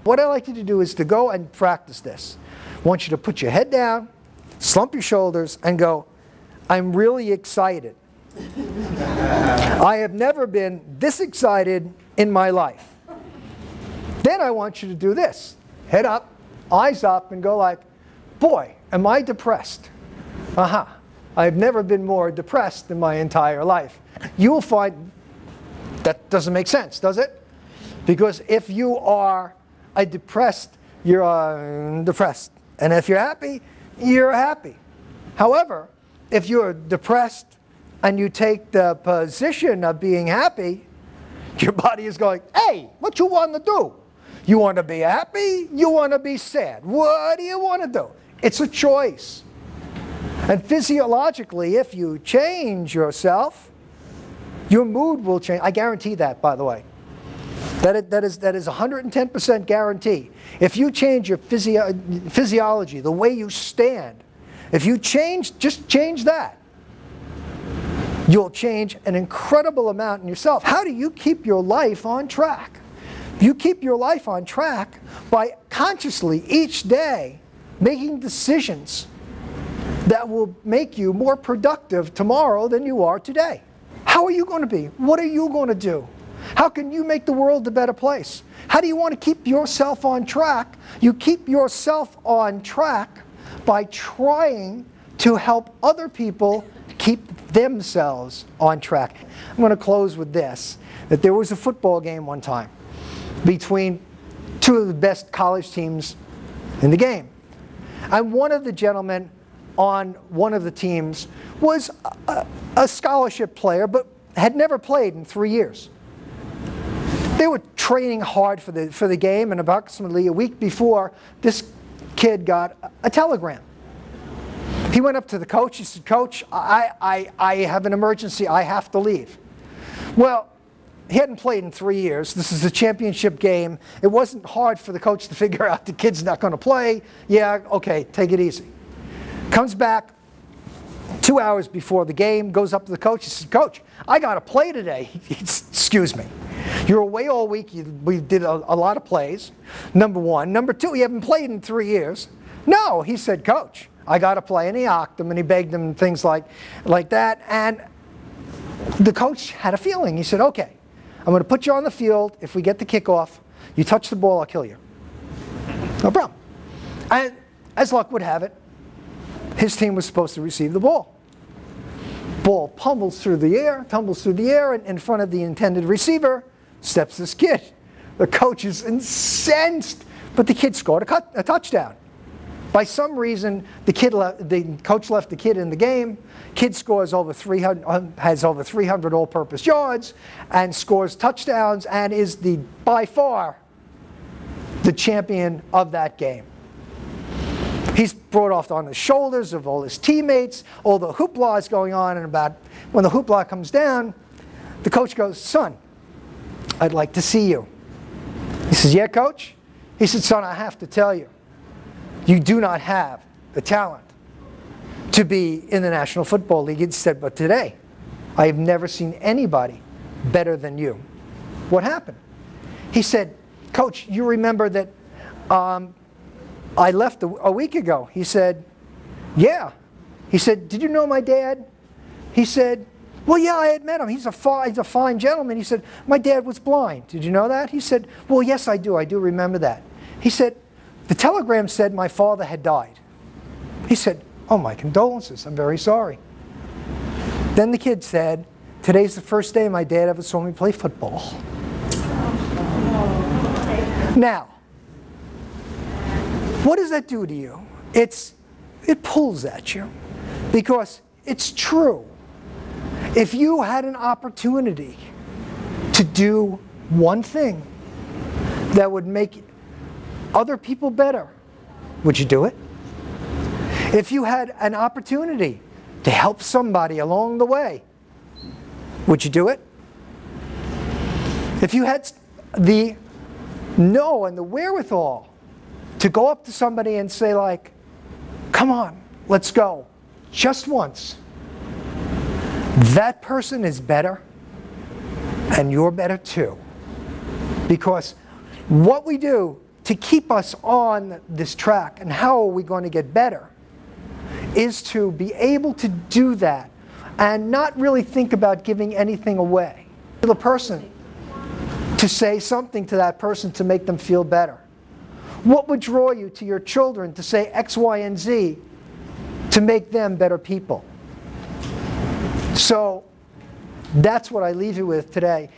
What I like you to do is to go and practice this. I want you to put your head down, slump your shoulders, and go, I'm really excited. I have never been this excited in my life. Then I want you to do this. Head up, eyes up, and go like, boy, am I depressed. I've never been more depressed in my entire life. You will find that doesn't make sense, does it? Because if you are depressed, you're depressed. And if you're happy, you're happy. However, if you're depressed and you take the position of being happy, your body is going, hey, what you want to do? You want to be happy? You want to be sad? What do you want to do? It's a choice. And physiologically, if you change yourself, your mood will change. I guarantee that, by the way. That is 110% guarantee. If you change your physiology, the way you stand, if you just change that, you'll change an incredible amount in yourself. How do you keep your life on track? You keep your life on track by consciously each day making decisions that will make you more productive tomorrow than you are today. How are you going to be? What are you going to do? How can you make the world a better place? How do you want to keep yourself on track? You keep yourself on track by trying to help other people keep themselves on track. I'm going to close with this, that there was a football game one time between two of the best college teams in the game. And one of the gentlemen on one of the teams was a scholarship player, but had never played in 3 years. They were training hard for the game, and approximately a week before, this kid got a telegram. He went up to the coach. He said, Coach, I have an emergency. I have to leave. Well, he hadn't played in 3 years. This is a championship game. It wasn't hard for the coach to figure out the kid's not going to play. Yeah, okay, take it easy. Comes back 2 hours before the game, goes up to the coach. He says, Coach, I got to play today. Excuse me. You're away all week. We did a lot of plays, number one. Number two, you haven't played in 3 years. No, he said, Coach, I got to play. And he hocked him and he begged him and things like that. And the coach had a feeling. He said, okay, I'm going to put you on the field. If we get the kickoff, you touch the ball, I'll kill you. No problem. And as luck would have it, his team was supposed to receive the ball. Ball tumbles through the air, and in front of the intended receiver steps this kid. The coach is incensed, but the kid scored a touchdown. By some reason, the coach left the kid in the game. Kid scores over 300, has over 300 all-purpose yards, and scores touchdowns, and is by far the champion of that game. He's brought off on the shoulders of all his teammates. All the hoopla is going on, and about when the hoopla comes down, the coach goes, son, I'd like to see you. He says, yeah, coach? He said, son, I have to tell you, you do not have the talent to be in the National Football League. He said, but today, I have never seen anybody better than you. What happened? He said, Coach, you remember that I left a week ago. He said, yeah. He said, did you know my dad? He said, well, yeah, I had met him. He's a fine gentleman. He said, my dad was blind. Did you know that? He said, well, yes, I do. I do remember that. He said, the telegram said my father had died. He said, oh, my condolences. I'm very sorry. Then the kid said, today's the first day my dad ever saw me play football. Now, what does that do to you? It pulls at you, because it's true. If you had an opportunity to do one thing that would make other people better, would you do it? If you had an opportunity to help somebody along the way, would you do it? If you had the know and the wherewithal to go up to somebody and say, like, come on, let's go, just once, that person is better, and you're better too. Because what we do to keep us on this track, and how are we going to get better, is to be able to do that and not really think about giving anything away to the person, to say something to that person to make them feel better. What would draw you to your children to say X, Y, and Z to make them better people? So that's what I leave you with today.